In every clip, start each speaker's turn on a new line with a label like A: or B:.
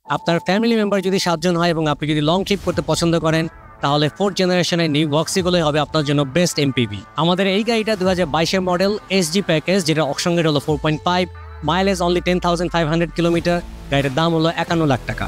A: আপনার family member যদি 7 জন হয় এবং আপনি যদি লং ট্রিপ করতে পছন্দ করেন তাহলে 4th জেনারেশনের নিউ ভক্সিগুলোই হবে আপনার জন্য বেস্ট এমপিভি। আমাদের এই গাড়িটা 2022 মডেল এসজি প্যাকেজ, যেটা অপশন রেট হলো 4.5, মাইলেজ অনলি 10,500 কিলোমিটার। গাড়িটার দাম হলো 51 লাখ টাকা।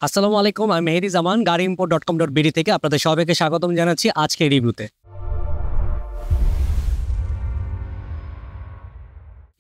A: আসসালামু আলাইকুম, আমি মেহেদি জামান, gaariimport.com.bd থেকে আপনাদের সবাইকে স্বাগতম জানাচ্ছি আজকের রিভিউতে।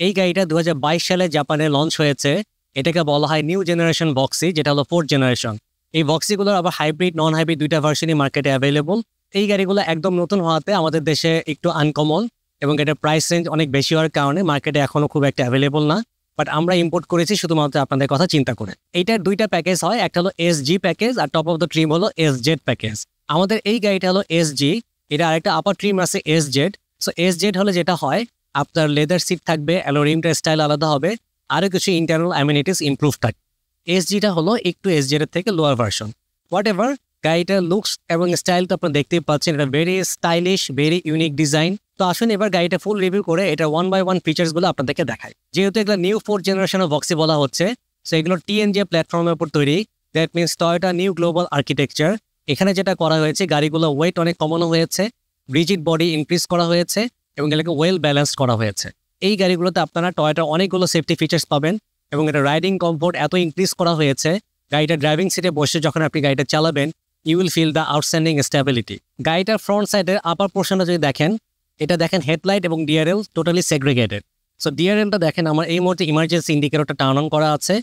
A: এই গাড়িটা 2022 সালে জাপানে লঞ্চ হয়েছে। এটাকে বলা হয় নিউ জেনারেশন ভক্সি, যেটা হলো 4th জেনারেশন। এই ভক্সিগুলোর আবার হাইব্রিড, নন হাইব্রিড দুইটা ভার্সনই মার্কেটে অ্যাভেলেবল। এই গাড়িগুলো একদম নতুন হওয়াতে আমাদের দেশে একটু আনকমন এবং এটার প্রাইস রেঞ্জ অনেক বেশি হওয়ার কারণে মার্কেটে এখনো খুব একটা অ্যাভেলেবল না, বাট আমরা ইম্পোর্ট করেছি শুধুমাত্র আপনাদের কথা চিন্তা করে। এইটার দুইটা প্যাকেজ হয়, একটা হলো এসজি প্যাকেজ আর টপ অফ দ্য ট্রিম হলো এসজেড প্যাকেজ। আমাদের এই গাড়িটা হলো এসজি, এটা আরেকটা আপার ট্রিম আছে এসজেড। সো এসজেড হলে যেটা হয়, আপনার লেদার সিট থাকবে, অ্যালোরিমটার স্টাইল আলাদা হবে, আরও কিছু ইন্টারনাল অ্যামিনিটিস ইমপ্রুভ থাকবে। এসজিটা হলো একটু এসজেড এর থেকে লোয়ার ভার্সন। হোয়াট এভার, গাড়িটার লুকস এবং স্টাইল তো আপনারা দেখতেই পাচ্ছেন, এটা very stylish, very unique design. তো আসুন এবার গাড়িটা ফুল রিভিউ করে এটা 1 by 1 ফিচার্সগুলো আপনাদেরকে দেখাই। যেহেতু এগুলো new 4th generation of Voxy বলা হচ্ছে, সো এগুলো টিএনজে প্ল্যাটফর্মের উপর তৈরি। That means Toyota new global architecture. এখানে যেটা করা হয়েছে, গাড়িগুলো ওয়েট অনেক কমানো হয়েছে, রিজিড বডি ইনক্রিজ করা হয়েছে এবং এটাকে ওয়েল ব্যালেন্সড করা হয়েছে। এই গাড়িগুলোতে আপনারা টয়োটার অনেকগুলো সেফটি ফিচার্স পাবেন এবং এটা রাইডিং কমফোর্ট এত ইনক্রিজ করা হয়েছে, গাড়িটা ড্রাইভিং সিটে বসে যখন আপনি গাড়িটা চালাবেন you will feel the outstanding stability. গাড়িটার ফ্রন্ট সাইডের আপার পোর্শনটা যদি দেখেন, এটা দেখেন হেডলাইট এবং ডিআরএল টোটালি সেগ্রিগেটেড। সো ডিআরএলটা দেখেন, আমার এই মুহূর্তে ইমার্জেন্সি ইন্ডিকেটরটা টার্ন অন করা আছে।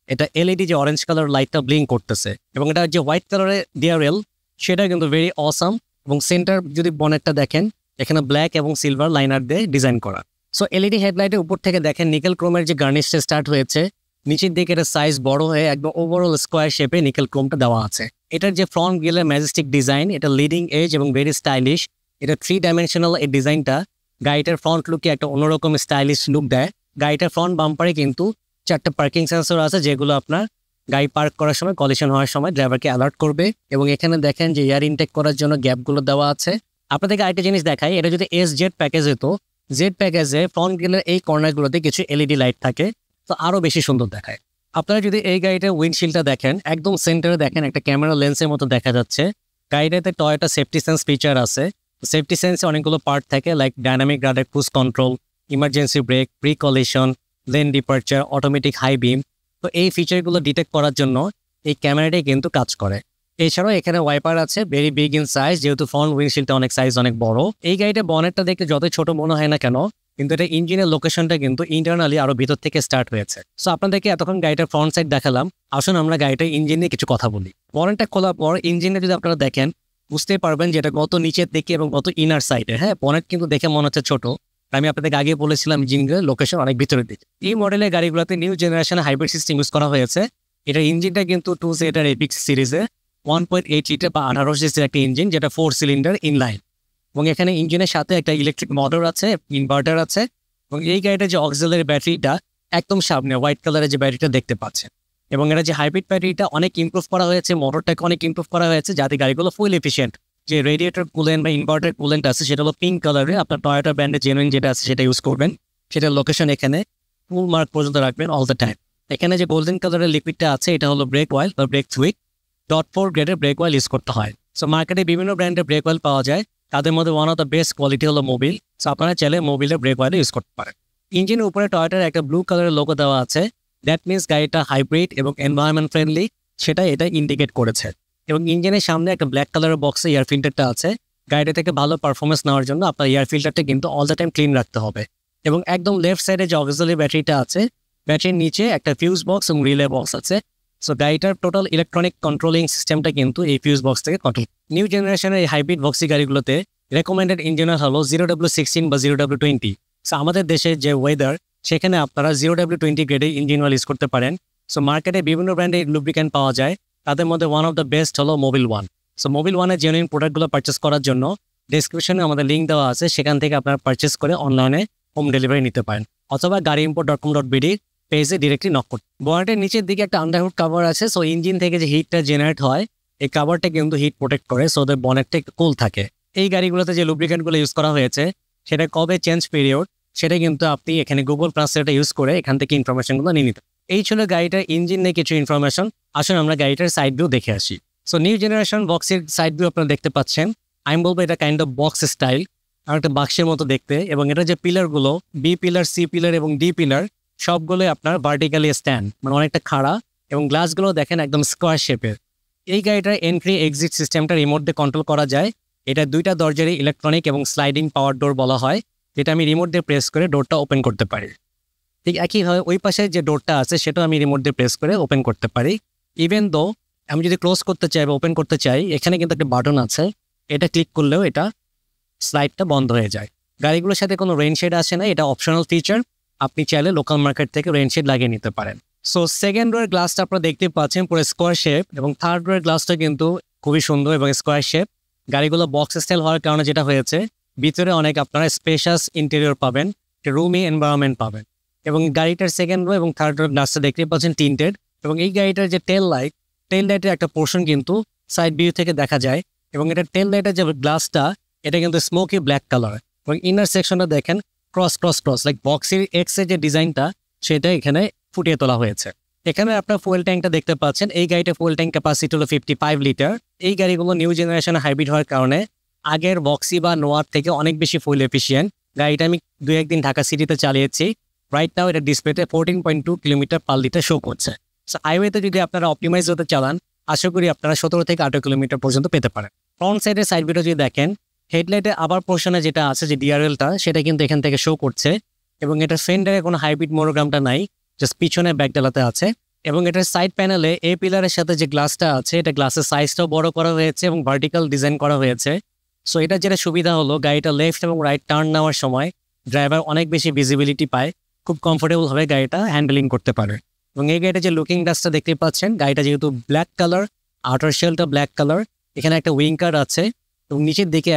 A: এটা এলইডি যে অরেঞ্জ কালার লাইটটা ব্লিঙ্ক করতেছে এবং এটা যে হোয়াইট কালারের ডিআরএল সেটা কিন্তু ভেরি অসাম। এবং সেন্টার যদি বনেটটা দেখেন, এখানে ব্ল্যাক এবং সিলভার লাইনার দিয়ে ডিজাইন করা। সো এলইডি হেডলাইটের উপর থেকে দেখেন নিকেল ক্রোমের যে গার্নিশটা স্টার্ট হয়েছে, নিচের দিকে এটা সাইজ বড় হয়ে একদম ওভারঅল স্কোয়ার শেপে নিকেল ক্রোমটা দেওয়া আছে। এটার যে ফ্রন্ট গ্রিলের ম্যাজেস্টিক ডিজাইন, এটা লিডিং এজ এবং ভেরি স্টাইলিশ। এটা 3 ডাইমেনশনাল এই ডিজাইনটা গাড়িটার ফ্রন্ট লুকে একটা অন্যরকম স্টাইলিশ লুক দেয়। গাড়িটার ফ্রন্ট বাম্পারে কিন্তু 4টা পার্কিং সেন্সর আছে, যেগুলো আপনার গাড়ি পার্ক করার সময়, কলিশন হওয়ার সময় ড্রাইভারকে অ্যালার্ট করবে। এবং এখানে দেখেন যে এয়ার ইনটেক করার জন্য গ্যাপগুলো দেওয়া আছে। আপনাদেরকে আরেকটা জিনিস দেখাই, এটা যদি এসজেড প্যাকেজ হতো, জেড প্যাকেজে ফ্রন্ট গ্রিলের এই কর্নারগুলোতে কিছু এলইডি লাইট থাকে, তো আরও বেশি সুন্দর দেখায়। আপনারা যদি এই গাড়িটার উইন্ডশিল্ডটা দেখেন, একদম সেন্টারে দেখেন একটা ক্যামেরা লেন্সের মতো দেখা যাচ্ছে। গাড়িটাতে টয়োটা সেফটি সেন্স ফিচার আছে। সেফটি সেন্সে অনেকগুলো পার্ট থাকে, like dynamic radar cruise control, emergency brake, pre collision, lane departure, automatic high beam. তো এই ফিচারগুলো ডিটেক্ট করার জন্য এই ক্যামেরাটাই কিন্তু কাজ করে। এছাড়াও এখানে ওয়াইপার আছে, ভেরি বিগ ইন সাইজ, যেহেতু ফ্রন্ট উইন্ডশিল্ডটা অনেক সাইজ অনেক বড়। এই গাড়িটা বনেটটা দেখতে যতই ছোট মনে হয় না কেন, কিন্তু এটা ইঞ্জিনের লোকেশনটা কিন্তু ইন্টারনালি আরো ভিতর থেকে স্টার্ট হয়েছে। সো আপনাদেরকে এতক্ষণ গাড়িটার ফ্রন্ট সাইড দেখালাম, আসুন আমরা গাড়িটার ইঞ্জিন নিয়ে কিছু কথা বলি। বনেটটা খোলার পর ইঞ্জিনে যদি আপনারা দেখেন, বুঝতে পারবেন যে এটা কত নিচের দিকে এবং কত ইনার সাইডে। হ্যাঁ, বনেট কিন্তু দেখে মনে হচ্ছে ছোট, আমি আপনাদেরকে আগে বলেছিলাম ইঞ্জিনের লোকেশন অনেক ভিতরের দিকে। এই মডেলের গাড়িগুলোতে নিউ জেনারেশনের হাইব্রিড সিস্টেম ইউজ করা হয়েছে। এটার ইঞ্জিনটা কিন্তু 2 সিলিন্ডার এপিক্স সিরিজে 1.8 লিটার বা 18 সিসির একটা ইঞ্জিন, যেটা 4 সিলিন্ডার ইনলাইন। এবং এখানে ইঞ্জিনের সাথে একটা ইলেকট্রিক মোটর আছে, ইনভার্টার আছে। এবং এই গাড়িটার যে অক্সিলারি ব্যাটারিটা একদম সামনে হোয়াইট কালারের যে ব্যাটারিটা দেখতে পাচ্ছেন, এবং এটা যে হাইব্রিড ব্যাটারিটা অনেক ইমপ্রুভ করা হয়েছে, মোটরটাকে অনেক ইমপ্রুভ করা হয়েছে, যাতে গাড়িগুলো ফুল এফিসিয়েন্ট। যে রেডিয়েটর কুলেন্ট বা ইনভার্টার কুলেন্ট আছে সেটা হলো পিঙ্ক কালারে। আপনার টয়োটা ব্র্যান্ডের জেনুইন যেটা আছে সেটা ইউজ করবেন। সেটার লোকেশন এখানে ফুল মার্ক পর্যন্ত রাখবেন অল দ্য টাইম। এখানে যে গোল্ডেন কালারের লিকুইডটা আছে এটা হলো ব্রেক অয়েল বা ব্রেক ফ্লুইড। .4 গ্রেডের ব্রেক অয়েল ইউজ করতে হয়। সো মার্কেটে বিভিন্ন ব্র্যান্ডের ব্রেক অয়েল পাওয়া যায়, তাদের মধ্যে one of the best quality হলো মোবিল। সো আপনারা চাইলে মোবিলের ব্রেক অয়েল ইউজ করতে পারেন। ইঞ্জিনের উপরে টয়োটার একটা ব্লু কালারের লোগো দেওয়া আছে, দ্যাট মিনস গাড়িটা হাইব্রিড এবং এনভায়রনমেন্ট ফ্রেন্ডলি, সেটা এটা ইন্ডিকেট করেছে। এবং ইঞ্জিনের সামনে একটা ব্ল্যাক কালারের বক্সে এয়ার ফিল্টারটা আছে। গাড়িটা থেকে ভালো পারফরমেন্স নেওয়ার জন্য আপনার এয়ার ফিল্টারটা কিন্তু অল দ্য টাইম ক্লিন রাখতে হবে। এবং একদম লেফট সাইডে যে অক্সিলারি ব্যাটারিটা আছে, ব্যাটারির নিচে একটা ফিউজ বক্স এবং রিলে বক্স আছে। সো গাড়িটার টোটাল ইলেকট্রনিক কন্ট্রোলিং সিস্টেমটা কিন্তু এই ফিউজ বক্স থেকে কন্ট্রোল। নিউ জেনারেশনের এই হাইব্রিড ভক্সি গাড়িগুলোতে রেকমেন্ডেড ইঞ্জিনিয়ার হলো 0W16 বা 0W20। সো আমাদের দেশের যে ওয়েদার, সেখানে আপনারা 0W20 গ্রেডের ইঞ্জিন অয়েল ইউজ করতে পারেন। সো মার্কেটে বিভিন্ন ব্র্যান্ডের লুব্রিক্যান্ট পাওয়া যায়, তাদের মধ্যে ওয়ান অফ দ্য বেস্ট হলো মোবিল ওয়ান। সো মোবিল ওয়ানের জেনুইন প্রোডাক্টগুলো পারচেস করার জন্য ডেসক্রিপশনে আমাদের লিঙ্ক দেওয়া আছে, সেখান থেকে আপনারা পারচেস করে অনলাইনে হোম ডেলিভারি নিতে পারেন, অথবা গাড়িimport.com.bd পেজে ডিরেক্টলি নক করতে। বনেটের নিচের দিকে একটা আন্ডারহুড কাভার আছে। সো ইঞ্জিন থেকে যে হিটটা জেনারেট হয়, এই কাভারটা কিন্তু হিট প্রোটেক্ট করে, সো ওদের বনেটটা একটু কুল থাকে। এই গাড়িগুলোতে যে লুব্রিক্যান্টগুলো ইউজ করা হয়েছে, সেটা কবে চেঞ্জ পিরিয়ড, সেটা কিন্তু আপনি এখানে গুগল ট্রান্সলেটর ইউজ করে এখান থেকে ইনফরমেশনগুলো নিয়ে নিতে। এই ছিল গাড়িটার ইঞ্জিন নিয়ে কিছু ইনফরমেশন। আসুন আমরা গাড়িটার সাইড ভিউ দেখে আসি। সো নিউ জেনারেশন বক্সের সাইড ভিউ আপনারা দেখতে পাচ্ছেন। আমি বলবো এটা কাইন্ড অফ বক্স স্টাইল, আর একটা বাক্সের মতো দেখতে। এবং এটা যে পিলারগুলো, বি পিলার, সি পিলার এবং ডি পিলার, সবগুলোই আপনার ভার্টিক্যালি স্ট্যান্ড, মানে অনেকটা খাড়া। এবং গ্লাসগুলো দেখেন একদম স্কোয়ার শেপের। এই গাড়িটার এন্ট্রি এক্সিট সিস্টেমটা রিমোট দিয়ে কন্ট্রোল করা যায়। এটা দুইটা দরজারই ইলেকট্রনিক এবং স্লাইডিং পাওয়ার ডোর বলা হয়, যেটা আমি রিমোট দিয়ে প্রেস করে ডোরটা ওপেন করতে পারি। ঠিক একইভাবে ওই পাশে যে ডোরটা আছে, সেটাও আমি রিমোট দিয়ে প্রেস করে ওপেন করতে পারি। ইভেন দো আমি যদি ক্লোজ করতে চাই বা ওপেন করতে চাই, এখানে কিন্তু একটা বাটন আছে, এটা ক্লিক করলেও এটা স্লাইডটা বন্ধ হয়ে যায়। গাড়িগুলোর সাথে কোনো রেইনশেড আসে না, এটা অপশনাল ফিচার। আপনি চাইলে লোকাল মার্কেট থেকে রেইনশেড লাগিয়ে নিতে পারেন। সো সেকেন্ড রোয়ের গ্লাসটা আপনারা দেখতে পাচ্ছেন পুরো স্কোয়ার শেপ, এবং থার্ড রোয়ের গ্লাসটা কিন্তু খুবই সুন্দর এবং স্কোয়ার শেপ। গাড়িগুলো বক্স স্টাইল হওয়ার কারণে যেটা হয়েছে, ভিতরে অনেক আপনারা স্পেশাস ইন্টেরিয়র পাবেন, রুমি এনভায়রনমেন্ট পাবেন। এবং গাড়িটার সেকেন্ড রো এবং থার্ড রোয়ের গ্লাসটা দেখতে পাচ্ছেন টিন্টেড। এবং এই গাড়িটার যে টেল লাইটের একটা পোর্শন কিন্তু সাইড ভিউ থেকে দেখা যায়। এবং এটা টেল লাইটের যে গ্লাসটা, এটা কিন্তু স্মোকি ব্ল্যাক কালার। এবং ইনার সেকশনটা দেখেন ক্রস লাইক বক্সের এক্সের যে ডিজাইনটা, সেটা এখানে ফুটিয়ে তোলা হয়েছে। এখানে আপনার ফুয়েল ট্যাঙ্কটা দেখতে পাচ্ছেন। এই গাড়িটা ফুয়েল ট্যাঙ্ক ক্যাপাসিটি হলো 55 লিটার। এই গাড়িগুলো নিউ জেনারেশন হাইব্রিড হওয়ার কারণে আগের বক্সি বা নোয়ার থেকে অনেক বেশি ফুয়েল এফিসিয়েন্ট। গাড়িটা আমি 2-1 দিন ঢাকা সিটিতে চালিয়েছি। রাইট নাও এটা ডিসপ্লেতে 14.2 কিলোমিটার পার লিটার শো করছে। সো হাইওয়েতে যদি আপনারা অপটিমাইজ হতে চালান, আশা করি আপনারা 17 থেকে 18 কিলোমিটার পর্যন্ত পেতে পারেন। ফ্রন্ট সাইডের সাইড ভিউটা যদি দেখেন, হেডলাইটের আবার পোর্শনে যেটা আছে যে ডিআরএলটা, সেটা কিন্তু এখান থেকে শো করছে। এবং এটার ফেন্ডারে কোনো হাইব্রিড মোনোগ্রামটা নাই, জাস্ট পিছনে ব্যাকডালাতে আছে। এবং এটার সাইড প্যানেলে এ পিলারের সাথে যে গ্লাসটা আছে, এটা গ্লাসের সাইজটাও বড় করা হয়েছে এবং ভার্টিক্যাল ডিজাইন করা হয়েছে। সো এটা যেটা সুবিধা হলো, গাড়িটা লেফট এবং রাইট টার্ন নেওয়ার সময় ড্রাইভার অনেক বেশি ভিজিবিলিটি পায়, খুব কমফোর্টেবলভাবে গাড়িটা হ্যান্ডেলিং করতে পারে। এবং এই গাড়িটা যে লুকিং গ্লাসটা দেখতে পাচ্ছেন, গাড়িটা যেহেতু ব্ল্যাক কালার, আউটার শেলটা ব্ল্যাক কালার, এখানে একটা উইঙ্কার আছে এবং নিচের দিকে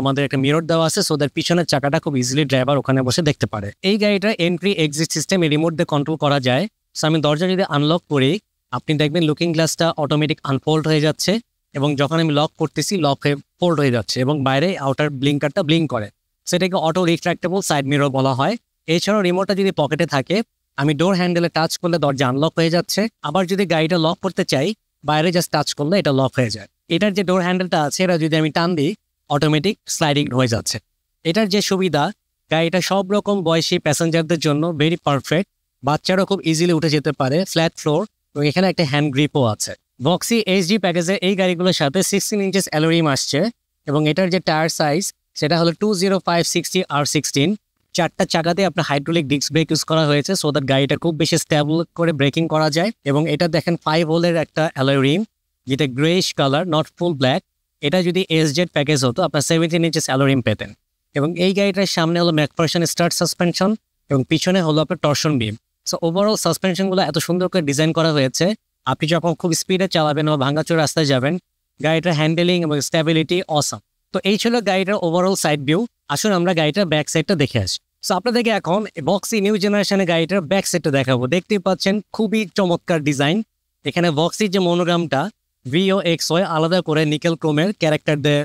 A: আমাদের একটা মিরর দেওয়া আছে, সো দ্যাট পিছনের চাকাটা খুব ইজিলি ড্রাইভার ওখানে বসে দেখতে পারে। এই গাড়িটা এন্ট্রি এক্সিট সিস্টেম রিমোট দিয়ে কন্ট্রোল করা যায়। সো আমি দরজা যদি আনলক করি, আপনি দেখবেন লুকিং গ্লাসটা অটোমেটিক আনফোল্ড হয়ে যাচ্ছে, এবং যখন আমি লক করতেছি লক হয়ে ফোল্ড হয়ে যাচ্ছে, এবং বাইরে আউটার ব্লিঙ্কারটা ব্লিঙ্ক করে। সেটাকে অটো রিট্রাক্টেবল সাইড মিরর বলা হয়। এছাড়াও রিমোটটা যদি পকেটে থাকে, আমি ডোর হ্যান্ডেলে টাচ করলে দরজা আনলক হয়ে যাচ্ছে। আবার যদি গাড়িটা লক করতে চাই, বাইরে জাস্ট টাচ করলে এটা লক হয়ে যায়। এটার যে ডোর হ্যান্ডেলটা আছে, এটা যদি আমি টান দিই, অটোমেটিক স্লাইডিং হয়ে যাচ্ছে। এটার যে সুবিধা, গাড়িটা সব রকম বয়সী প্যাসেঞ্জারদের জন্য ভেরি পারফেক্ট। বাচ্চারাও খুব ইজিলি উঠে যেতে পারে, ফ্ল্যাট ফ্লোর, এবং এখানে একটা হ্যান্ড গ্রিপও আছে। ভক্সি এইচডি প্যাকেজের এই গাড়িগুলোর সাথে 16 ইঞ্চেস অ্যালুরিম আসছে। এবং এটার যে টায়ার সাইজ, সেটা হলো 205/60R16। 4টা চাকাতে আপনার হাইড্রোলিক ডিস্ক ব্রেক ইউজ করা হয়েছে, সো দ্যাট গাড়িটা খুব বেশি স্টেবল করে ব্রেকিং করা যায়। এবং এটা দেখেন 5 হোলের একটা অ্যালয় রিম, যেটা greyish colour, not full black. এটা যদি এসজেড প্যাকেজ হতো, আপনার 17 ইঞ্চেস অ্যালয় রিম পেতেন। এবং এই গাড়িটার সামনে হলো ম্যাকফারসন স্টার্ট সাসপেনশন, এবং পিছনে হলো আপনার টর্শন বিম। সো ওভারঅল সাসপেনশনগুলো এত সুন্দর করে ডিজাইন করা হয়েছে, আপনি যখন খুব স্পিডে চালাবেন বা ভাঙাচোর রাস্তায় যাবেন, গাড়িটার হ্যান্ডেলিং এবং স্টেবিলিটি অসাম। তো এই ছিল গাড়িটার ওভারঅল সাইড ভিউ। আসুন আমরা গাড়িটার ব্যাক সাইডটা দেখে আসি। সো আপনাদেরকে এখন ভক্সি নিউ জেনারেশনের গাড়িটার ব্যাক সাইডটা দেখাবো। দেখতেই পাচ্ছেন খুবই চমৎকার ডিজাইন। এখানে ভক্সির যে মনোগ্রামটা VOXY আলাদা করে নিকেল ক্রোমের ক্যারেক্টার দিয়ে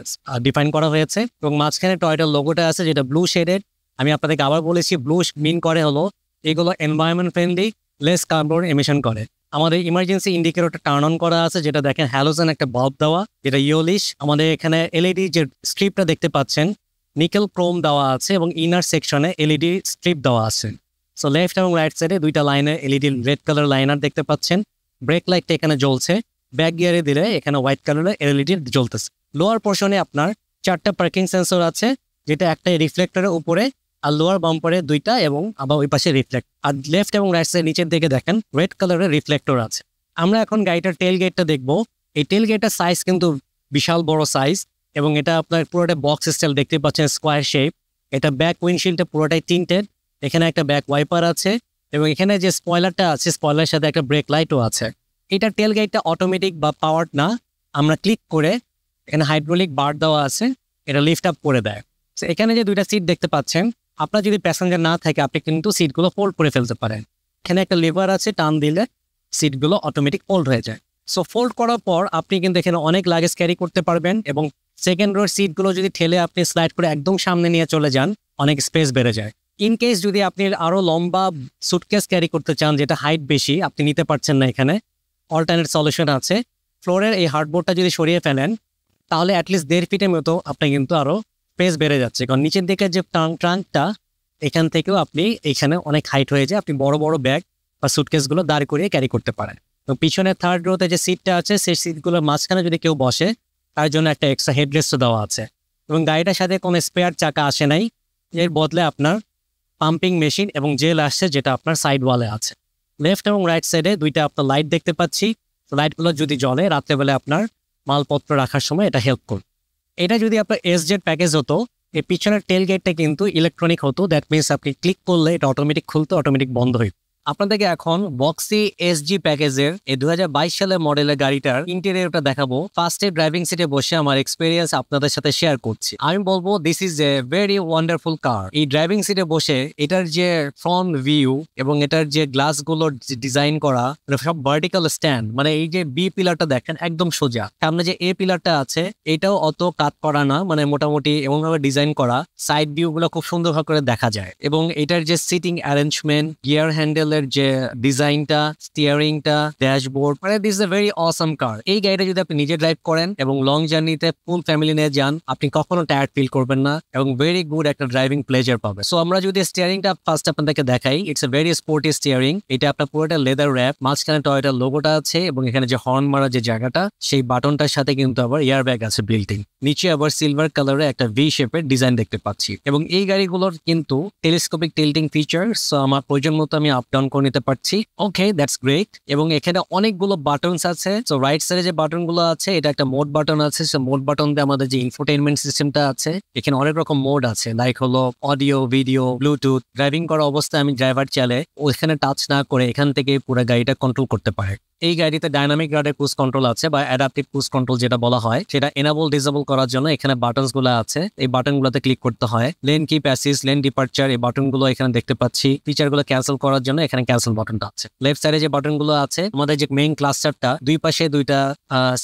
A: ডিফাইন করা হয়েছে, এবং মাঝখানে টয়োটার লোগোটা আছে যেটা ব্লু শেডেড। আমি আপনাদেরকে আবার বলেছি, ব্লু মিন করে হলো এগুলো environment friendly, less carbon emission করে। আমাদের ইমার্জেন্সি ইন্ডিকেটরটা টার্ন অন করা আছে, যেটা দেখেন হ্যালোজেন একটা বাল্ব দেওয়া, যেটা ইয়োলিশ। আমাদের এখানে এলইডি যে স্ট্রিপটা দেখতে পাচ্ছেন নিকেল ক্রোম দেওয়া আছে এবং ইনার সেকশনে এলইডি স্ট্রিপ দেওয়া আছে। সো লেফট এবং রাইট সাইডে দুইটা লাইনে এলইডি রেড কালার লাইনার দেখতে পাচ্ছেন। ব্রেক লাইটটা এখানে জ্বলছে, ব্যাক গিয়ারে দিলে এখানে হোয়াইট কালারের এলইডি জ্বলতেছে। লোয়ার পোর্শনে আপনার 4টা পার্কিং সেন্সর আছে, যেটা একটা রিফ্লেক্টরের উপরে আর লোয়ার বাম্পারে 2টা এবং আবার ওই পাশে রিফ্লেক্ট। আর লেফট এবং রাইট সাইড নিচের দিকে দেখেন রেড কালারের রিফ্লেক্টর আছে। আমরা এখন গাড়িটার টেল গেটটা দেখবো। এই টেল গেটটার সাইজ কিন্তু বিশাল বড় সাইজ এবং এটা আপনার পুরোটা বক্স স্টাইল দেখতে পাচ্ছেন, স্কোয়ার শেপ। এটা ব্যাক উইন্ডশিল্ডটা পুরোটাই টিন্টেড। এখানে একটা ব্যাক ওয়াইপার আছে এবং এখানে যে স্পয়লারটা আছে স্পয়লারের সাথে একটা ব্রেক লাইটও আছে। এটা টেল গেটটা অটোমেটিক বা পাওয়ার্ড না, আমরা ক্লিক করে এখানে হাইড্রোলিক বার দেওয়া আছে, এটা লিফট আপ করে দেয়। তো এখানে যে 2টা সিট দেখতে পাচ্ছেন, আপনার যদি প্যাসেঞ্জার না থাকে আপনি কিন্তু সিটগুলো ফোল্ড করে ফেলতে পারেন। এখানে একটা লিভার আছে, টান দিলে সিটগুলো অটোমেটিক ফোল্ড হয়ে যায়। সো ফোল্ড করার পর আপনি কিন্তু এখানে অনেক লাগেজ ক্যারি করতে পারবেন এবং সেকেন্ড রোর সিটগুলো যদি ঠেলে আপনি স্লাইড করে একদম সামনে নিয়ে চলে যান, অনেক স্পেস বেড়ে যায়। ইন কেস যদি আপনি আরও লম্বা সুটকেস ক্যারি করতে চান, যেটা হাইট বেশি, আপনি নিতে পারছেন না, এখানে অল্টারনেট সলিউশন আছে। ফ্লোরের এই হার্ডবোর্ডটা যদি সরিয়ে ফেলেন তাহলে অ্যাটলিস্ট 1.5 ফিটের মতো আপনার কিন্তু আরও স্পেস বেড়ে যাচ্ছে, কারণ নিচের দিকে যে ট্রাঙ্কটা এখান থেকেও আপনি এখানে অনেক হাইট হয়ে যায়, আপনি বড় বড় ব্যাগ বা সুটকেসগুলো দাঁড় করিয়ে ক্যারি করতে পারেন। তো পিছনে থার্ড রোতে যে সিটটা আছে সেই সিটগুলোর মাঝখানে যদি কেউ বসে তার জন্য একটা এক্সট্রা হেডরেস্টও দেওয়া আছে এবং গাড়িটার সাথে কোনো স্পেয়ার চাকা আসে নাই। এর বদলে আপনার পাম্পিং মেশিন এবং জেল আসছে, যেটা আপনার সাইড ওয়ালে আছে। লেফট এবং রাইট সাইডে 2টা আপনার লাইট দেখতে পাচ্ছি। লাইটগুলো যদি জ্বলে রাত্রেবেলা আপনার মালপত্র রাখার সময় এটা হেল্প করবে। এটা যদি আপনার এসজেড প্যাকেজ হতো, এই পিছনের টেল গেটটা কিন্তু ইলেকট্রনিক হতো। দ্যাট মিনস আপনি ক্লিক করলে এটা অটোমেটিক খুলতো, অটোমেটিক বন্ধ হইত। আপনাদেরকে এখন বক্সি এসজি প্যাকেজের এই 2022 সালের মডেলের গাড়িটার ইন্টেরিয়রটা দেখাবো। ফার্স্টে ড্রাইভিং সিটে বসে আমার এক্সপিরিয়েন্স আপনাদের সাথে শেয়ার করছি। আমি বলবো this is a very wonderful car. এই ড্রাইভিং সিটে বসে এটার যে ফ্রন্ট ভিউ এবং এটার যে গ্লাসগুলোর ডিজাইন করা, সব ভার্টিক্যাল স্ট্যান্ড, মানে এই যে বি পিলারটা দেখেন একদম সোজা। সামনে যে এ পিলারটা আছে এটাও অত কাট করা না, মানে মোটামুটি এমনভাবে ডিজাইন করা, সাইড ভিউ গুলো খুব সুন্দরভাবে করে দেখা যায়। এবং এটার যে সিটিং অ্যারেঞ্জমেন্ট, গিয়ার হ্যান্ডেল যে ডিজাইনটা, স্টিয়ারিংটা, ড্যাশবোর্ড, মানে this is a very awesome car. এই গাড়িটা যদি আপনি নিজে ড্রাইভ করেন এবং লং জার্নিতে ফুল ফ্যামিলি নিয়ে যান, আপনি কখনো টায়ার্ড ফিল করবেন না এবং ভেরি গুড একটা ড্রাইভিং প্লেজার পাবেন। সো আমরা যদি স্টিয়ারিংটা ফার্স্ট আপনাদেরকে দেখাই, it's a very sporty steering. এটা আপনার পুরোটা লেদার র্যাপ, মাঝখানে টয়োটার লোগোটা আছে এবং এখানে যে হর্ন মারা যে জায়গাটা, সেই বাটনটার সাথে কিন্তু আবার এয়ার ব্যাগ আছে বিল্টিং। নিচে আবার সিলভার কালারে একটা ভি শেপের ডিজাইন দেখতে পাচ্ছি এবং এই গাড়িগুলোর কিন্তু টেলিস্কোপিক টিল্টিং ফিচার। সো আমার প্রয়োজন মতো আমি আপ ডাউন করে নিতে পারছি। ওকে, দ্যাটস গ্রেট। এবং এখানে অনেকগুলো বাটনস আছে। সো রাইট সাইডে যে বাটনগুলো আছে এটা একটা মোড বাটন আছে। সো মোড বাটন দিয়ে আমাদের যে ইনফোটেইনমেন্ট সিস্টেমটা আছে, এখানে অনেক রকম মোড আছে, লাইক হলো অডিও, ভিডিও, ব্লুটুথ। ড্রাইভিং করা অবস্থায় আমি ড্রাইভার চাইলে ওখানে টাচ না করে এখান থেকে পুরো গাড়িটা কন্ট্রোল করতে পারে। এই গাড়িতে ডাইনামিক রাডার ক্রুজ কন্ট্রোল আছে বা অ্যাডাপটিভ ক্রুজ কন্ট্রোল যেটা বলা হয়, সেটা এনেবল ডিসেবল করার জন্য এখানে বাটনস গুলো আছে। এই বাটন গুলোতে ক্লিক করতে হয়। Lane keep assist, lane departure, এই বাটন গুলো এখানে দেখতে পাচ্ছি। ফিচার গুলো ক্যান্সেল করার জন্য এখানে ক্যান্সেল বাটনটা আছে। লেফট সাইডে যে বাটন গুলো আছে, আমাদের যে মেইন ক্লাস্টারটা, দুই পাশে 2টা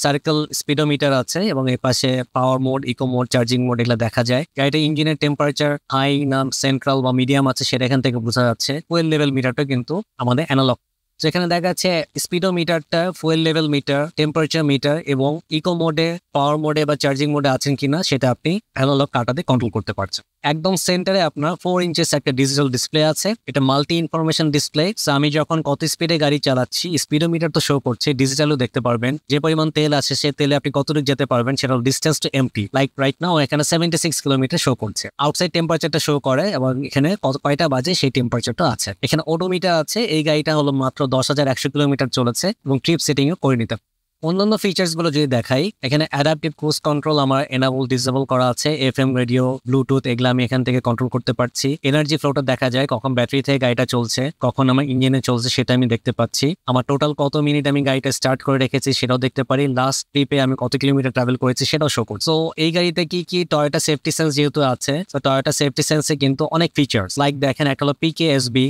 A: সার্কেল স্পিডোমিটার আছে এবং এই পাশে power mode, eco mode, charging mode এগুলো দেখা যায়। গাড়িটা ইঞ্জিনের টেম্পারেচার হাই না সেন্ট্রাল বা মিডিয়াম আছে সেটা এখান থেকে বোঝা যাচ্ছে। ফুয়েল লেভেল মিটারটা কিন্তু আমাদের অ্যানালগ। যেখানে দেখা যাচ্ছে স্পিডোমিটারটা, fuel level meter, temperature meter এবং ইকো মোডে, পাওয়ার মোডে বা চার্জিং মোডে আছেন কিনা সেটা আপনি অ্যানালগ কাটাতে কন্ট্রোল করতে পারছেন। একদম সেন্টারে আপনার 4 ইঞ্চেস একটা ডিজিটাল ডিসপ্লে আছে। এটা মাল্টি ইনফরমেশন ডিসপ্লে। আমি যখন কত স্পিডে গাড়ি চালাচ্ছি স্পিডোমিটার তো শো করছে, ডিজিটালও দেখতে পারবেন। যে পরিমাণ তেল আছে সে তেলে আপনি কতটুকু যেতে পারবেন সেটা distance to empty. Like right now এখানে 76 কিলোমিটার শো করছে। আউটসাইড টেম্পারেচারটা শো করে এবং এখানে কয়টা বাজে সেই টেম্পারেচারটা আছে। এখানে ওডোমিটার আছে। এই গাড়িটা হলো মাত্র 10,100 কিলোমিটার চলেছে এবং ট্রিপ সেটিংও করে নিতে। অন্যান্য ফিচার্স গুলো যদি দেখাই, এখানে অ্যাডাপটিভ ক্রুজ কন্ট্রোল আমার এনেবল ডিসেবল করা আছে। এফএম রেডিও, ব্লুটুথ এগুলো আমি এখান থেকে কন্ট্রোল করতে পারছি। এনার্জি ফ্লোটা দেখা যায়, কখন ব্যাটারি থেকে গাড়িটা চলছে, কখন আমার ইঞ্জিনে চলছে সেটা আমি দেখতে পাচ্ছি। আমার টোটাল কত মিনিট আমি গাড়িটা স্টার্ট করে রেখেছি সেটাও দেখতে পারি। লাস্ট ট্রিপে আমি কত কিলোমিটার ট্রাভেল করেছি সেটাও শো করছি। সো এই গাড়িতে কি টয়োটা সেফটি সেন্স যেহেতু আছে, তো টয়োটা সেফটি সেন্সে কিন্তু অনেক ফিচার্স, লাইক দেখেন একটা হলো পিকেএসবি,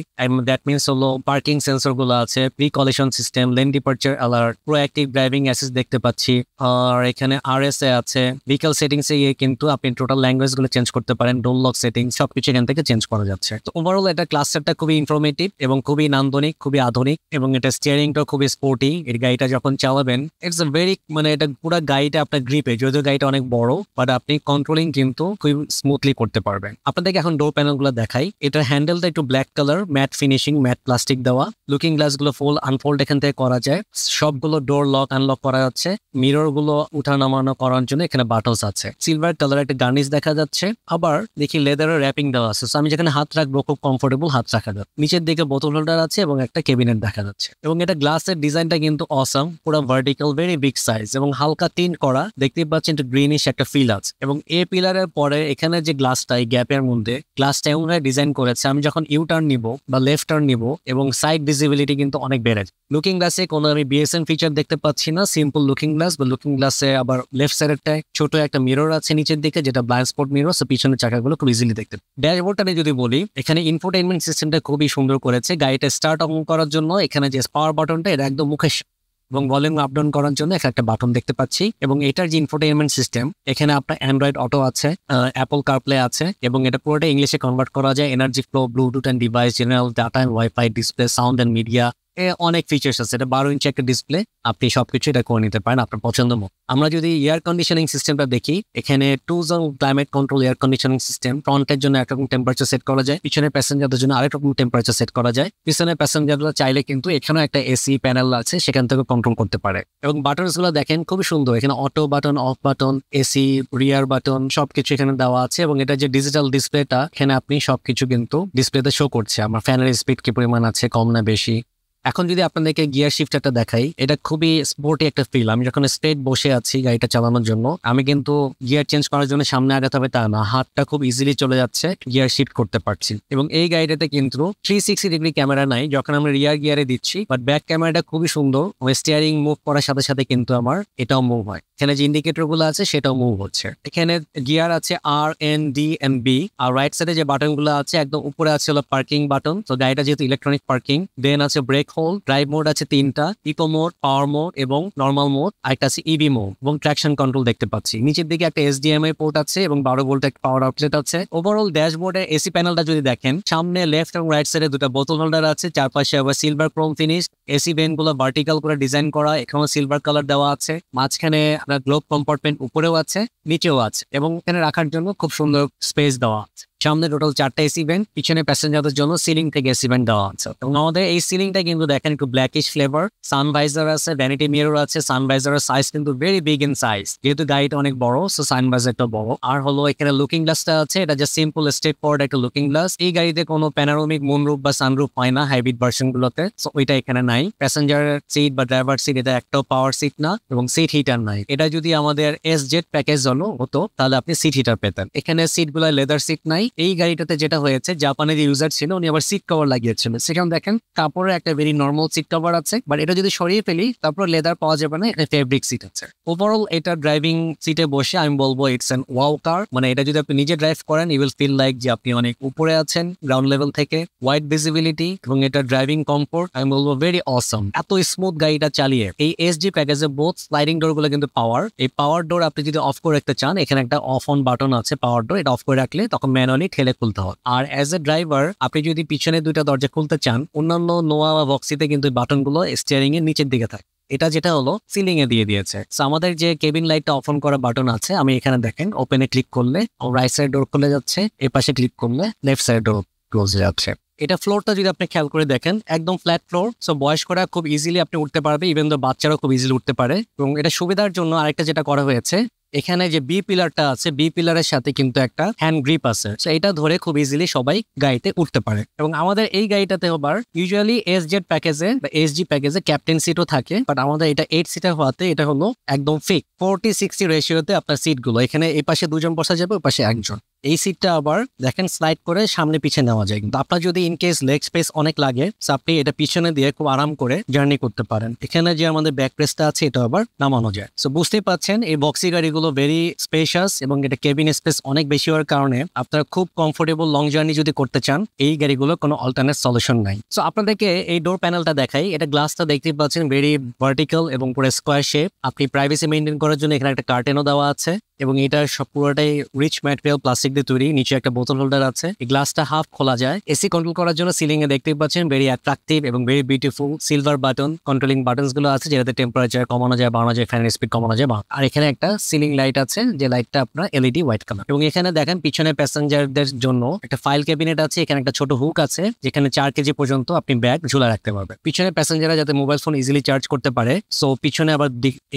A: দ্যাট মিনস হলো পার্কিং সেন্সর গুলো আছে, pre collision system, lane departure alert, proactive driving assist দেখতে পাচ্ছি, আর এখানে আরএসএ আছে। ভেহিকল সেটিংসে গিয়ে কিন্তু আপনি টোটাল ল্যাঙ্গুয়েজ গুলো চেঞ্জ করতে পারেন, ডোর লক সেটিংস সবকিছু এখান থেকে চেঞ্জ করা যাচ্ছে। তো ওভারঅল এটা ক্লাসটারটা খুবই ইনফরমেটিভ এবং খুবই নান্দনিক, খুবই আধুনিক, এবং এটা স্টিয়ারিংটা খুবই স্পোর্টি। এর গাড়িটা যখন চালাবেন ইটস আ ভেরি, মানে এটা পুরো গাড়িটা আপনার গ্রিপে, যদিও গাড়িটা অনেক বড়, বাট আপনি কন্ট্রোলিং কিন্তু খুব স্মুথলি করতে পারবেন। আপনাদেরকে এখন ডোর প্যানেল গুলো দেখাই। এটার হ্যান্ডেলটা একটু black colour, matte finishing, matte plastic দেওয়া। লুকিং গ্লাস গুলো ফোল্ড আনফোল্ড এখান থেকে করা যায়। সবগুলো ডোর লক আনলক করা যাচ্ছে। মিরর গুলো উঠা নামানো করার জন্য এখানে বাটনস আছে। সিলভার কালার একটা গার্নিশ দেখা যাচ্ছে। আবার দেখি লেদারের র্যাপিং দেওয়া আছে, আমি যেখানে হাত রাখবো খুব কমফোর্টেবল হাত রাখা যাবে। নিচের দিকে বোতল হোল্ডার আছে এবং একটা ক্যাবিনেট দেখা যাচ্ছে। এবং এটা গ্লাসের ডিজাইনটা কিন্তু অসাম, পুরো ভার্টিক্যাল, ভেরি বিগ সাইজ এবং হালকা টিন্ট করা। দেখতে পাচ্ছেন একটু গ্রিনিশ একটা ফিল আছে। এবং এ পিলারের পরে এখানে যে গ্লাসটা, এই গ্যাপের মধ্যে গ্লাসটা এমনভাবে ডিজাইন করেছে, আমি যখন ইউ টার্ন নিব বা লেফট টার্ন নিব এবং সাইড ভিজিবিলিটি কিন্তু অনেক বেড়ে যায়। লুকিং গ্লাসে কোনো আমি বিএসএন ফিচার দেখতে পাচ্ছি না, সিম্পল লুকিং গ্লাস। বা লুকিং গ্লাসে আবার লেফট সাইডেরটায় ছোট একটা মিরর আছে নিচের দিকে, যেটা ব্লাইন্ড স্পট মিরর, পিছনের চাকাগুলো খুব ইজিলি দেখতে। ড্যাশবোর্ডটা যদি বলি, এখানে ইনফোটেইনমেন্ট সিস্টেমটা খুবই সুন্দর করেছে। গাড়িটা স্টার্ট অন করার জন্য এখানে যে পাওয়ার বাটনটা, এটা একদম মুখে, এবং ভলিউম আপ ডাউন করার জন্য একটা বাটন দেখতে পাচ্ছি। এবং এটার যে ইনফোটেইনমেন্ট সিস্টেম, এখানে আপনার অ্যান্ড্রয়েড অটো আছে, অ্যাপল কারপ্লে আছে, এবং এটা পুরোটা ইংলিশে কনভার্ট করা যায়। Energy flow, Bluetooth and device, general data and wifi, display, sound and media, অনেক ফিচার্স আছে। এটা 12 ইঞ্চি একটা ডিসপ্লে, আপনি সবকিছু এটা করে নিতে পারেন আপনার পছন্দ মতো। আমরা যদি এয়ার কন্ডিশনিং সিস্টেমটা দেখি, এখানে 2 zone climate control air conditioning system. ফ্রন্টের জন্য একরকম টেম্পারেচার সেট করা যায়, পিছনের প্যাসেঞ্জারদের জন্য আরেক রকম টেম্পারেচার সেট করা যায়। পিছনের প্যাসেঞ্জাররা চাইলে কিন্তু এখানেও একটা এসি প্যানেল আছে, সেখান থেকে কন্ট্রোল করতে পারে। এবং বাটনস গুলো দেখেন খুবই সুন্দর, এখানে auto button, off button, AC, rear button সবকিছু এখানে দেওয়া আছে। এবং এটা যে ডিজিটাল ডিসপ্লেটা, এখানে আপনি সবকিছু কিন্তু ডিসপ্লেতে শো করছে, আমার ফ্যানের স্পিড কি পরিমাণ আছে, কম না বেশি। এখন যদি আপনাদেরকে গিয়ার শিফটারটা দেখাই, এটা খুবই স্পোর্টি একটা ফিল। আমি যখন স্ট্রেট বসে আছি গাড়িটা চালানোর জন্য, আমি কিন্তু গিয়ার চেঞ্জ করার জন্য সামনে আগাতে হবে তা না, হাতটা খুব ইজিলি চলে যাচ্ছে, গিয়ার শিফট করতে পারছি। এবং এই গাড়িটাতে কিন্তু 360 ডিগ্রি ক্যামেরা নাই যখন আমরা রিয়ার গিয়ারে দিচ্ছি, বাট ব্যাক ক্যামেরাটা খুবই সুন্দর। স্টিয়ারিং মুভ করার সাথে সাথে কিন্তু আমার এটাও মুভ হয়। এখানে যে ইন্ডিকেটর গুলো আছে সেটাও মুভ হচ্ছে। এখানে গিয়ার আছে R, N, D and B. আর রাইট সাইডে যে বাটন গুলো আছে, একদম উপরে আছে হলো পার্কিং বাটন। তো গাড়িটা যেহেতু ইলেকট্রনিক পার্কিং, দেন আছে ব্রেক হোল্ড, ড্রাইভ মোড আছে 3টা, ইকো মোড, পাওয়ার মোড এবং নর্মাল মোড, আরেকটা আছে ইভি মোড, এবং ট্রাকশন কন্ট্রোল দেখতে পাচ্ছি। নিচের দিকে একটা HDMI পোর্ট আছে এবং 12 ভোল্ট একটা পাওয়ার আউটলেট আছে। ওভারঅল ড্যাশবোর্ডের এসি প্যানেলটা যদি দেখেন, সামনে লেফট এবং রাইট সাইডে 2টা বোতল হোল্ডার আছে, চারপাশে আবার silver Chrome finish. AC vent গুলো ভার্টিক্যাল করে ডিজাইন করা, এখানেও সিলভার কালার দেওয়া আছে। মাঝখানে আপনার গ্লোব কম্পার্টমেন্ট উপরেও আছে, নিচেও আছে, এবং এখানে রাখার জন্য খুব সুন্দর স্পেস দেওয়া আছে। সামনে টোটাল 4টা এসি ভেন্ট, পিছনে প্যাসেঞ্জারদের জন্য সিলিং থেকে এসি ভেন্ট দেওয়া আছে। এবং আমাদের এই সিলিংটা কিন্তু দেখেন একটু ব্ল্যাকিশ ফ্লেভার। সানভাইজার আছে, ভ্যানিটি মিরর আছে। সানভাইজারের সাইজ কিন্তু ভেরি বিগ ইন সাইজ, যেহেতু গাড়িটা অনেক বড়, সো সানভাইজারটা বড়। আর হলো এখানে লুকিং গ্লাসটা আছে, এটা যে সিম্পল স্ট্রেট ফরওয়ার্ড একটা লুকিং গ্লাস। এই গাড়িতে কোনো প্যানোরামিক মুনরুফ বা সানরুফ হয় না হাইব্রিড ভার্সন গুলোতে, সো ওইটা এখানে নাই। প্যাসেঞ্জারের সিট বা ড্রাইভার সিট, এটা একটাও পাওয়ার সিট না, এবং সিট হিটার নাই। এটা যদি আমাদের SZ প্যাকেজ হতো তাহলে আপনি সিট হিটার পেতেন। এখানে সিট গুলো লেদার সিট নাই। এই গাড়িটাতে যেটা হয়েছে, জাপানের যে ইউজার ছিল উনি আবার সিট কভার লাগিয়েছিল, সেখানে দেখেন কাপড়ের একটা ভেরি নর্মাল সিট কভার আছে, বাট এটা যদি সরিয়ে ফেলি তারপর লেদার পাওয়া যাবে না, এখানে ফেব্রিক সিট আছে। ওভারঅল এটা ড্রাইভিং সিটে বসে আমি বলবো ইটস অ্যান ওয়াও কার। মানে এটা যদি আপনি নিজে ড্রাইভ করেন, ইউ উইল ফিল লাইক যে আপনি অনেক উপরে আছেন গ্রাউন্ড লেভেল থেকে। ওয়াইড ভিজিবিলিটি এবং এটা ড্রাইভিং কমফোর্ট আমি বলবো ভেরি অসম। এত স্মুথ গাড়িটা চালিয়ে। এই SG প্যাকেজে বোথ স্লাইডিং ডোর গুলো কিন্তু পাওয়ার। এই পাওয়ার ডোর আপনি যদি অফ করে রাখতে চান, এখানে একটা অফ অন বাটন আছে পাওয়ার ডোর, এটা অফ করে রাখলে তখন ম্যানুয়ালি ঠেলে খুলতে হয়। আর অ্যাজ এ ড্রাইভার আপনি যদি পিছনে 2টা দরজা খুলতে চান, অন্যান্য নোয়া বা বক্সিতে কিন্তু বাটন গুলো স্টিয়ারিং এর নিচের দিকে থাকে। এটা যেটা হলো সিলিং এ দিয়ে দিয়েছে। সো আমাদের যে কেবিন লাইটটা অফ অন করা বাটন আছে, আমি এখানে দেখেন ওপেনে ক্লিক করলে রাইট সাইড ডোর খুলে যাচ্ছে, এই পাশে ক্লিক করলে লেফট সাইড ডোর ক্লোজ হয়ে যাচ্ছে। এটা ফ্লোরটা যদি আপনি খেয়াল করে দেখেন, একদম ফ্ল্যাট ফ্লোর। সো বয়স্করা খুব ইজিলি আপনি উঠতে পারবে, ইভেন তো বাচ্চারাও খুব ইজিলি উঠতে পারে। এবং এটা সুবিধার জন্য আরেকটা যেটা করা হয়েছে, এখানে যে বি পিলারটা আছে, বি পিলারের সাথে কিন্তু একটা হ্যান্ড গ্রিপ আছে, সো এটা ধরে খুব ইজিলি সবাই গাড়িতে উঠতে পারে। এবং আমাদের এই গাড়িটাতে আবার ইউজুয়ালি SZ প্যাকেজে বা SG প্যাকেজে ক্যাপ্টেন সিটও থাকে, বাট আমাদের এটা 8 সিটার হওয়াতে এটা হলো একদম ফিক্স 40-60 রেশিওতে আপনার সিট গুলো। এখানে এই পাশে 2জন বসা যাবে, ওই পাশে 1জন। এই সিটটা আবার দেখেন স্লাইড করে সামনে পিছে নেওয়া যায়, কিন্তু আপনার যদি ইন কেস লেগ স্পেস অনেক লাগে আপনি এটা পিছনে দিয়ে খুব আরাম করে জার্নি করতে পারেন। এখানে যে আমাদের ব্যাক প্রেসটা আছে এটা আবার নামানো যায়। সো বুঝতেই পাচ্ছেন এই বক্সি গাড়িগুলো ভেরি স্পেশাস এবং এটা কেবিন স্পেস অনেক বেশি হওয়ার কারণে আপনারা খুব কমফোর্টেবল লং জার্নি যদি করতে চান এই গাড়িগুলো কোনো অল্টারনেট সলিউশন নাই। সো আপনাদেরকে এই ডোর প্যানেলটা দেখাই। এটা গ্লাসটা দেখতেই পাচ্ছেন ভেরি ভার্টিক্যাল এবং পুরো স্কোয়ার শেপ। আপনি প্রাইভেসি মেনটেন করার জন্য এখানে একটা কার্টেনও দেওয়া আছে এবং এটা সব পুরোটাই রিচ ম্যাটেরিয়াল প্লাস্টিক দিয়ে তৈরি। নিচে একটা বোতল হোল্ডার আছে। এই গ্লাসটা হাফ খোলা যায়। এসি কন্ট্রোল করার জন্য সিলিং এ দেখতেই পাচ্ছেন ভেরি অ্যাট্রাকটিভ এবং very beautiful silver button controlling buttons গুলো আছে, যেটাতে টেম্পারেচার কমানো যায়, বাড়ানো যায়, ফ্যানের স্পিড কমানো যায়। আর এখানে একটা সিলিং লাইট আছে যে লাইটটা আপনার এলইডি হোয়াইট কালার। এবং এখানে দেখেন পিছনে প্যাসেঞ্জারদের জন্য একটা ফাইল ক্যাবিনেট আছে। এখানে একটা ছোট হুক আছে যেখানে 4 কেজি পর্যন্ত আপনি ব্যাগ ঝুলা রাখতে পারবেন। পিছনে প্যাসেঞ্জাররা যাতে মোবাইল ফোন ইজিলি চার্জ করতে পারে, সো পিছনে আবার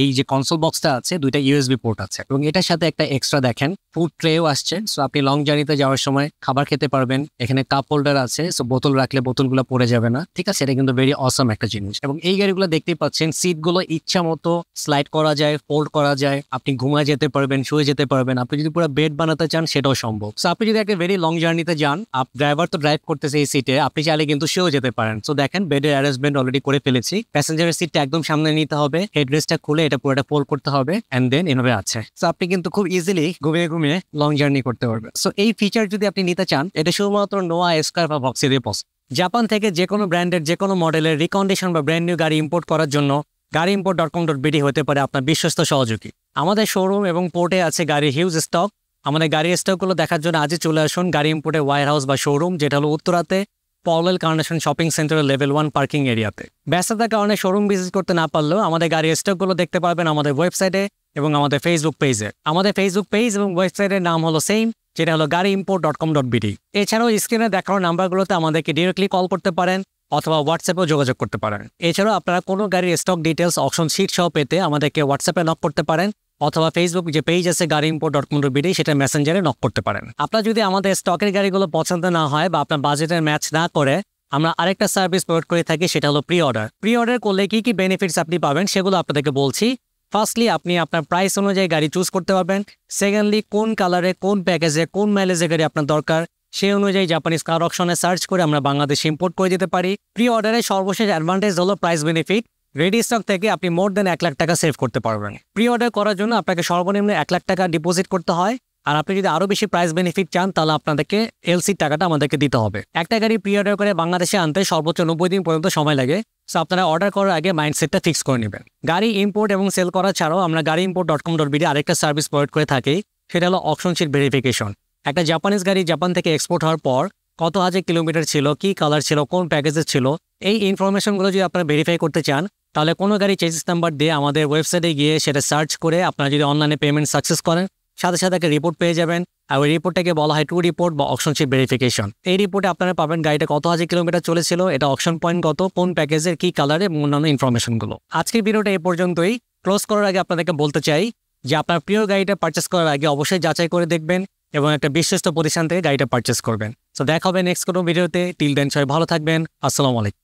A: এই যে কনসোল বক্সটা আছে দুইটা ইউএসবি পোর্ট আছে এবং এটার সাথে একটা এক্সট্রা দেখেন ফুড ট্রেও আসছে। সো আপনি লং জার্নিতে যাওয়ার সময় খাবার খেতে পারবেন। এখানে কাপ হোল্ডার আছে, সো বোতল রাখলে বোতলগুলো পড়ে যাবে না। ঠিক আছে, এটা কিন্তু ভেরি অসম একটা জিনিস। এবং এই গাড়িগুলো দেখতেই পাচ্ছেন সিটগুলো ইচ্ছা মতো স্লাইড করা যায়, ফোল্ড করা যায়। আপনি ঘুমায় যেতে পারবেন, শুয়ে যেতে পারবেন। আপনি যদি পুরো বেড বানাতে চান সেটাও সম্ভব। সো আপনি যদি একটা ভেরি লং জার্নিতে যান, ড্রাইভার তো ড্রাইভ করতেছে এই সিটে, আপনি চাইলে কিন্তু শুয়েও যেতে পারেন। সো দেখেন বেডের অ্যারেঞ্জমেন্ট অলরেডি করে ফেলেছি। প্যাসেঞ্জারের সিটটা একদম সামনে নিতে হবে, হেডরেস্টটা খুলে এটা পুরোটা ফোল্ড করতে হবে এন্ড দেন এভাবে আছে। সো আপনি কিন্তু খুব ইজিলি ঘুমিয়ে ঘুমিয়ে লং জার্নি করতে পারবেন। সো এই ফিচার যদি আপনি নিতে চান, এটা শুধুমাত্র নোয়া, এস্কার বা ভক্সি দিয়ে পসিবল। জাপান থেকে যে কোনো ব্র্যান্ডের যে কোনো মডেলের রিকন্ডিশন বা ব্র্যান্ড নিউ গাড়ি ইম্পোর্ট করার জন্য gareimport.com.bd হতে পারে আপনার বিশ্বস্ত সহযোগী। আমাদের শোরুম এবং পোর্টে আছে গাড়ির হিউজ স্টক। আমাদের গাড়ির স্টকগুলো দেখার জন্য আজই চলে আসুন গাড়ি ইম্পোর্টের ওয়ার হাউস বা শোরুম, যেটা হলো উত্তরাতে পওয়েল কার্নেশন শপিং সেন্টারের লেভেল 1 পার্কিং এরিয়াতে। ব্যস্ততার কারণে শোরুম ভিজিট করতে না পারলেও আমাদের গাড়ির স্টকগুলো দেখতে পারবেন আমাদের ওয়েবসাইটে এবং আমাদের ফেসবুক পেজে। আমাদের ফেসবুক পেজ এবং ওয়েবসাইটের নাম হলো সেম, যেটা হলো gareimport.com.bd। এছাড়াও স্ক্রিনে দেখানো নাম্বারগুলোতে আমাদেরকে ডিরেক্টলি কল করতে পারেন অথবা হোয়াটসঅ্যাপেও যোগাযোগ করতে পারেন। এছাড়াও আপনারা কোনো গাড়ির স্টক ডিটেলস, অপশন শিট সহ পেতে আমাদেরকে হোয়াটসঅ্যাপে নক করতে পারেন অথবা ফেসবুক যে পেজ আছে gareimport.com.bd সেটা মেসেঞ্জারে নক করতে পারেন। আপনার যদি আমাদের স্টকের গাড়িগুলো পছন্দ না হয় বা আপনার বাজেটের ম্যাচ না করে, আমরা আরেকটা সার্ভিস প্রোভাইড করে থাকি, সেটা হলো প্রি অর্ডার। প্রি অর্ডার করলে কি কি বেনিফিটস আপনি পাবেন সেগুলো আপনাদেরকে বলছি। ফার্স্টলি আপনি আপনার প্রাইস অনুযায়ী গাড়ি চুজ করতে পারবেন। সেকেন্ডলি কোন কালারে, কোন প্যাকেজে, কোন মাইলেজে গাড়ি আপনার দরকার সেই অনুযায়ী জাপানিজ কার অকশনে সার্চ করে আমরা বাংলাদেশে ইম্পোর্ট করে দিতে পারি। প্রি অর্ডারের সর্বশেষ অ্যাডভান্টেজ হলো প্রাইস বেনিফিট। রেডি স্টক থেকে আপনি মোর দেন 1 লাখ টাকা সেভ করতে পারবেন। প্রি অর্ডার করার জন্য আপনাকে সর্বনিম্ন 1 লাখ টাকা ডিপোজিট করতে হয়। আর আপনি যদি আরো বেশি প্রাইস বেনিফিট চান তাহলে আপনাদেরকে এলসি টাকাটা আমাদেরকে দিতে হবে। একটা গাড়ি প্রি অর্ডার করে বাংলাদেশে আনতে সর্বোচ্চ 90 দিন পর্যন্ত সময় লাগে। সো আপনারা অর্ডার করার আগে মাইন্ডসেটটা ফিক্স করে নেবেন। গাড়ি ইম্পোর্ট এবং সেল করা ছাড়াও আমরা gareimport.com.bd আরেকটা সার্ভিস প্রোভাইড করে থাকি, সেটা হলো অপশন শিট ভেরিফিকেশন। একটা জাপানিজ গাড়ি জাপান থেকে এক্সপোর্ট হওয়ার পর কত হাজার কিলোমিটার ছিল, কি কালার ছিল, কোন প্যাকেজের ছিল, এই ইনফরমেশনগুলো যদি আপনারা ভেরিফাই করতে চান তাহলে কোনো গাড়ি চেসিস নাম্বার দিয়ে আমাদের ওয়েবসাইটে গিয়ে সেটা সার্চ করে আপনারা যদি অনলাইনে পেমেন্ট সাকসেস করেন সাথে সাথে একটা রিপোর্ট পেয়ে যাবেন। আর ওই রিপোর্টটাকে বলা হয় টু রিপোর্ট বা অকশন শিট ভেরিফিকেশন। এই রিপোর্টে আপনারা পাবেন গাড়িটা কত হাজার কিলোমিটার চলেছিল, এটা অকশন পয়েন্ট কত, কোন প্যাকেজের, কি কালারে এবং অন্যান্য ইনফরমেশনগুলো। আজকের ভিডিওটা এই পর্যন্তই। ক্লোজ করার আগে আপনাদেরকে বলতে চাই যে আপনার প্রিয় গাড়িটা পারচেস করার আগে অবশ্যই যাচাই করে দেখবেন এবং একটা বিশ্বস্ত প্রতিষ্ঠান থেকে গাড়িটা পারচেস করবেন। তো দেখা হবে নেক্সট কোনো ভিডিওতে। টিল দেন সবাই ভালো থাকবেন। আসসালামু আলাইকুম।